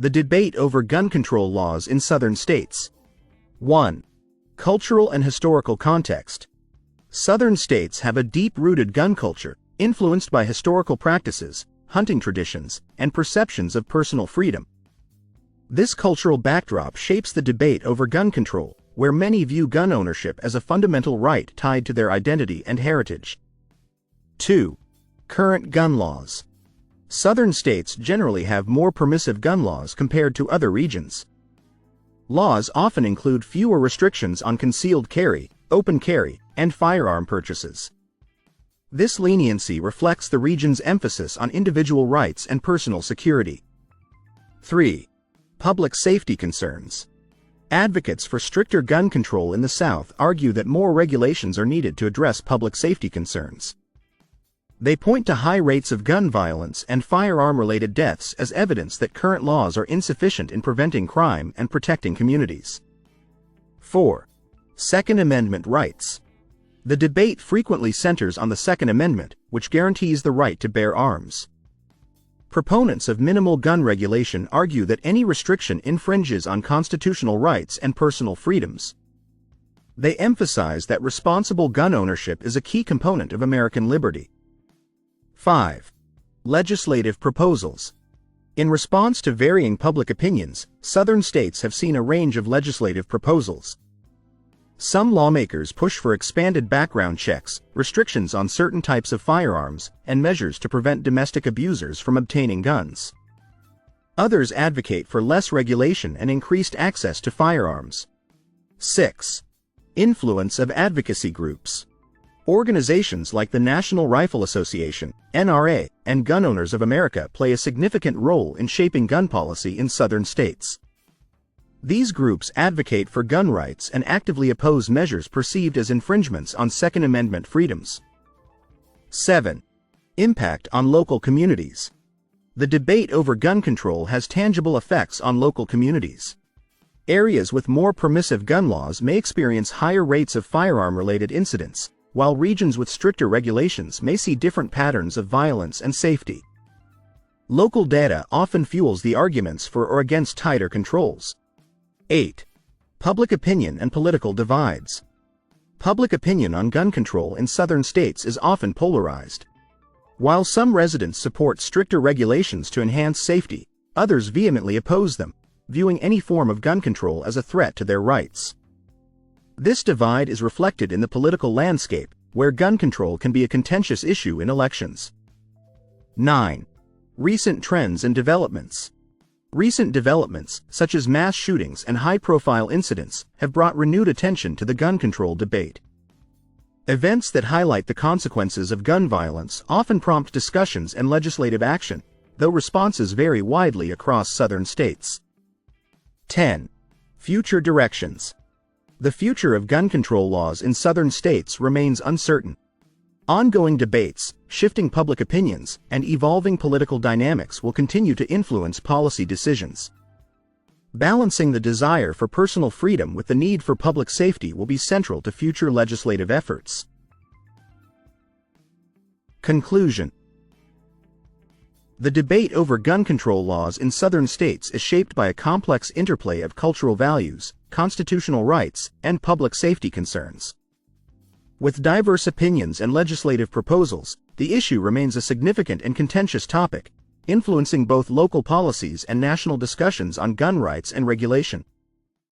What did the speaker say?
The debate over gun control laws in southern states. 1. Cultural and historical context. Southern states have a deep-rooted gun culture, influenced by historical practices, hunting traditions, and perceptions of personal freedom. This cultural backdrop shapes the debate over gun control, where many view gun ownership as a fundamental right tied to their identity and heritage. 2. Current gun laws. Southern states generally have more permissive gun laws compared to other regions. Laws often include fewer restrictions on concealed carry, open carry, and firearm purchases. This leniency reflects the region's emphasis on individual rights and personal security. 3. Public safety concerns. Advocates for stricter gun control in the South argue that more regulations are needed to address public safety concerns. They point to high rates of gun violence and firearm-related deaths as evidence that current laws are insufficient in preventing crime and protecting communities. 4. Second Amendment rights. The debate frequently centers on the Second Amendment, which guarantees the right to bear arms. Proponents of minimal gun regulation argue that any restriction infringes on constitutional rights and personal freedoms. They emphasize that responsible gun ownership is a key component of American liberty. 5. Legislative proposals. In response to varying public opinions, southern states have seen a range of legislative proposals. Some lawmakers push for expanded background checks, restrictions on certain types of firearms, and measures to prevent domestic abusers from obtaining guns. Others advocate for less regulation and increased access to firearms. 6. Influence of advocacy groups. Organizations like the National Rifle Association, NRA, and Gun Owners of America play a significant role in shaping gun policy in southern states. These groups advocate for gun rights and actively oppose measures perceived as infringements on Second Amendment freedoms. 7. Impact on local communities. The debate over gun control has tangible effects on local communities. Areas with more permissive gun laws may experience higher rates of firearm-related incidents, while regions with stricter regulations may see different patterns of violence and safety. Local data often fuels the arguments for or against tighter controls. 8. Public opinion and political divides. Public opinion on gun control in southern states is often polarized. While some residents support stricter regulations to enhance safety, others vehemently oppose them, viewing any form of gun control as a threat to their rights. This divide is reflected in the political landscape, where gun control can be a contentious issue in elections. 9. Recent trends and developments. Recent developments, such as mass shootings and high-profile incidents, have brought renewed attention to the gun control debate. Events that highlight the consequences of gun violence often prompt discussions and legislative action, though responses vary widely across southern states. 10. Future directions. The future of gun control laws in southern states remains uncertain. Ongoing debates, shifting public opinions, and evolving political dynamics will continue to influence policy decisions. Balancing the desire for personal freedom with the need for public safety will be central to future legislative efforts. Conclusion. The debate over gun control laws in southern states is shaped by a complex interplay of cultural values, constitutional rights, and public safety concerns. With diverse opinions and legislative proposals, the issue remains a significant and contentious topic, influencing both local policies and national discussions on gun rights and regulation.